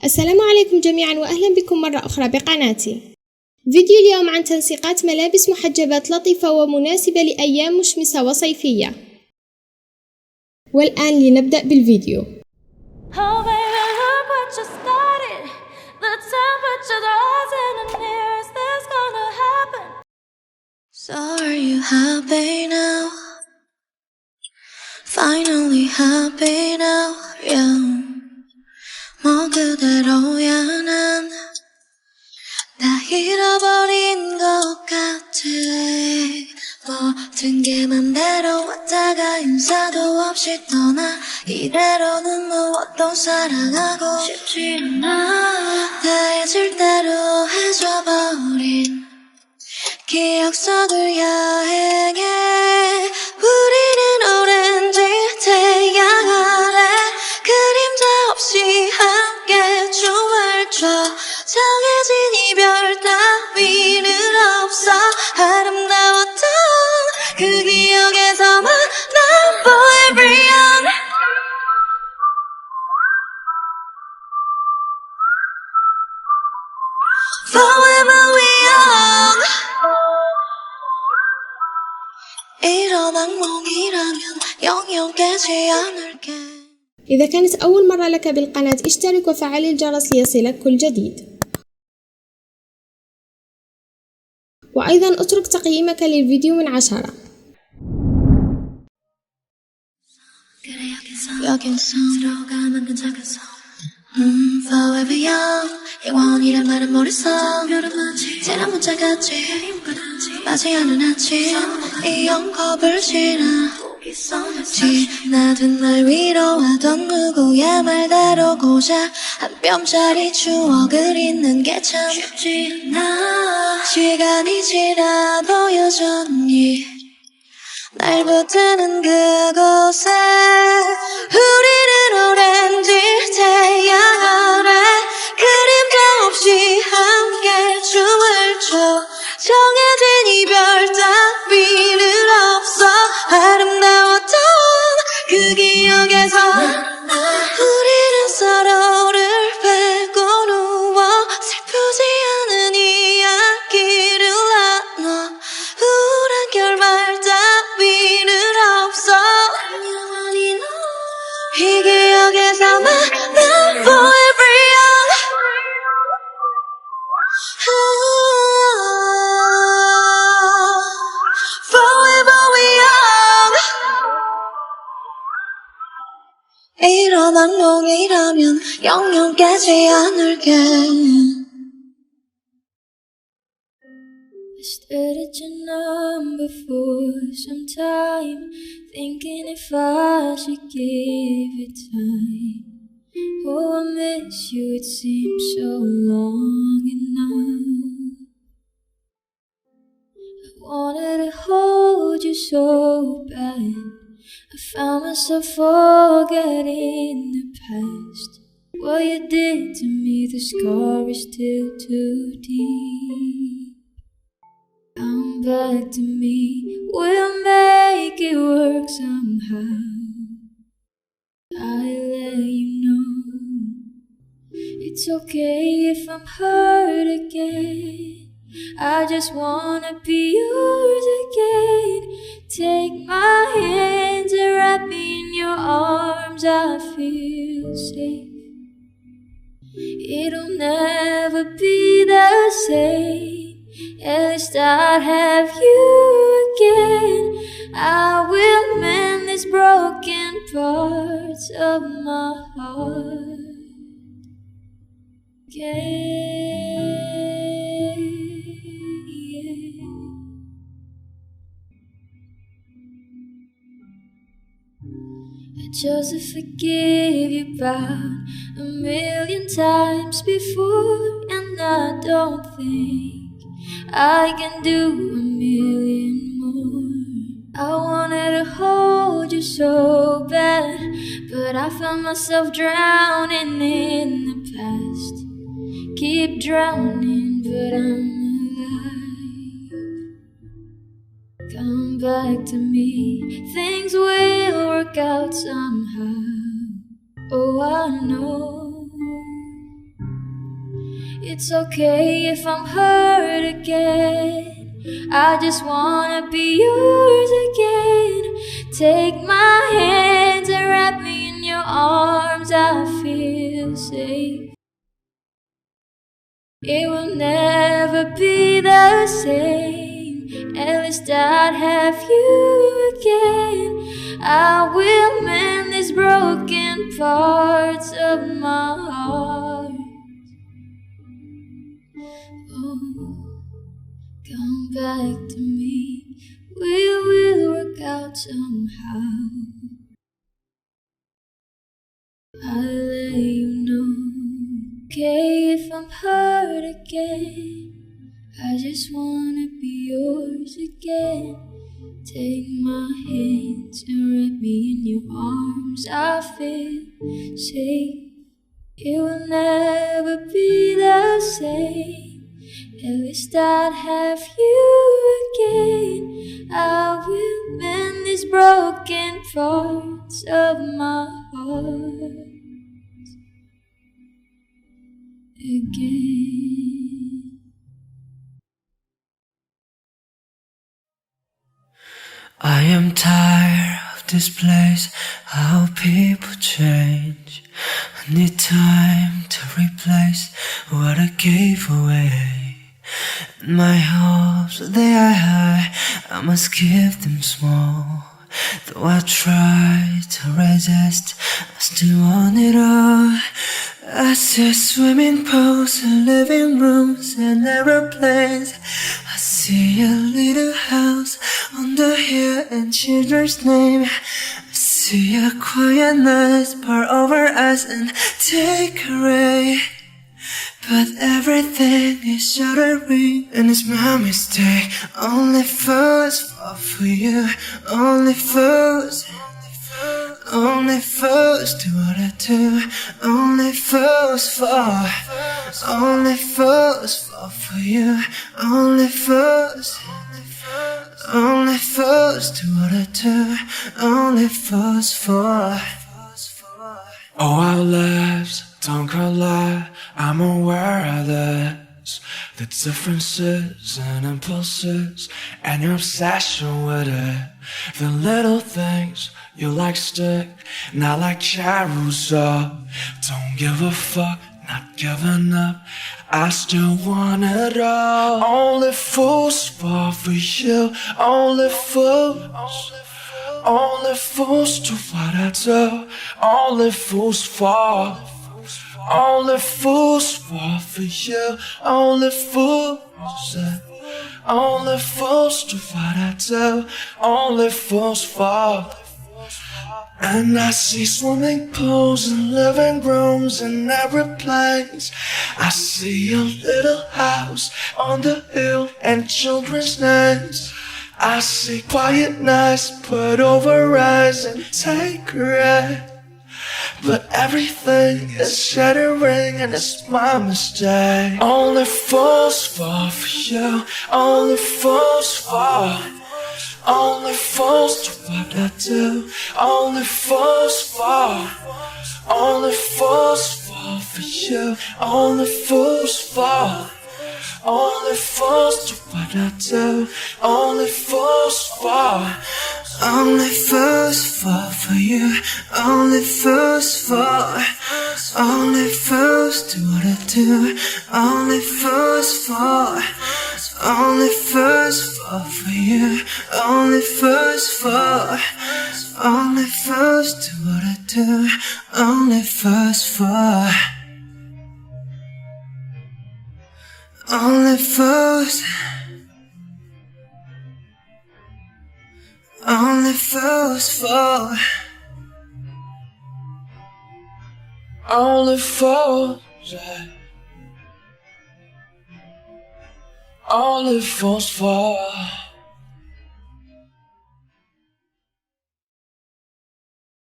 السلام عليكم جميعا وأهلا بكم مرة أخرى بقناتي. فيديو اليوم عن تنسيقات ملابس محجبات لطيفة ومناسبة لأيام مشمسة وصيفية. والآن لنبدأ بالفيديو. So are you happy now? Finally happy now, yeah. 뭐 그대로야 난 다 잃어버린 것 같아. 모든 게 맘대로 왔다가 인사도 없이 떠나 이대로는 무엇도 사랑하고 싶지 않아. 다 잊을 대로 해줘버린 기억 속을 여행해. 우리는 오렌지 태양 아래 그림자 없이 함께 춤을 춰. 정해진 이별 따위는 없어. 아름다웠던 그 기억에서만 난 forever young. Forever young. 이런 악몽이라면 영영 깨지 않을게. إذا كانت أول مرة لك بالقناة اشترك وفعل الجرس ليصلك كل جديد. وأيضا اترك تقييمك للفيديو من 10. Forever young. 영원이란 말은 모르겠어. 쟤랑 문자같이 맞지 않은 아침 이 영겁을 지나 지나든 날 위로하던 누구의 말대로 고작 한 뼘짜리 추억을 잊는 게 참 쉽지 않아. 시간이 지나도 여전히 날 붙드는 그곳에 우리는 오렌지 태양 아래 그림자 없이 함께 춤을 춰. 정해진 이별 따위는 없어. 아름다웠던 그 기억에서 우리는 서로를 베고 누워 슬프지 않은 이야기를 나눠. 우울한 결말 따위는 없어. 영원히 이 기억에서만 난 forever young. Forever young. 이런 악몽이라면 영영 깨지 않을게. I stared at your number for some time, thinking if I should give it time. Oh, I miss you, it seems so long enough. I wanted to hold you so bad. I found myself forgetting the past. What you did to me, the scar is still too deep. Come back to me, we'll make it work somehow. I let you know it's okay if I'm hurt again. I just wanna be yours again. Take my hands and wrap me in your arms. I feel safe. It'll never be the same. At least I'll have you again. I will mend these broken parts of my heart again. I chose to forgive you about 1,000,000 times before, and I don't think I can do 1,000,000 more. I wanted to hold you so bad, but I found myself drowning in the past. Keep drowning, but I'm alive. Come come back to me. Things will work out somehow. Oh, I know it's okay if I'm hurt again. I just wanna be yours again. Take my hands and wrap me in your arms. I feel safe. It will never be the same. At least I'd have you again. I will mend these broken parts of my heart. Oh, come back to me. We will work out somehow. I'll let you know. Okay, if I'm hurt again, I just wanna be yours again. Take my hands and wrap me in your arms. I feel safe. It will never be the same. At least I'd have you again. I will mend these broken parts of my heart again. I am tired of this place, how people change. I need time to replace what I gave away. And my hopes, they are high, I must keep them small. Though I try to resist, I still want it all. I see swimming pools and living rooms and aeroplanes. I see a little house on the hill and children's name. I see a quiet night pour over us and take away. But everything is shattering and it's my mistake. Only fools fall for you, only fools. Only fools do what I do, only fools fall. Only fools fall for you, only fools. Only fools do what I do, only fools fall. Oh, our lives don't collide, I'm aware of this. The differences and impulses and your obsession with it. The little things you like stick, not like carousel. Don't give a fuck, not giving up, I still want it all. Only fools fall for you, only fools. Only fools do what I do, only fools fall. Only fools fall for you, only fools. Only fools do what I do, only fools fall. And I see swimming pools and living rooms and aeroplanes. I see a little house on the hill and children's names. I see quiet nights put over eyes and take rest. But everything is shattering and it's my mistake. Only fools fall for you, only fools fall. Only fools do what I do, only fools fall. Only fools fall for you, only fools fall. Only fools do what I do, only fools fall. Only fools fall for you, only fools fall. Only fools do what I do, only fools fall. Only fools fall for you, only fools fall. Only fools do what I do, only fools fall. Only fools. Only fools fall. Only fools, only fools fall.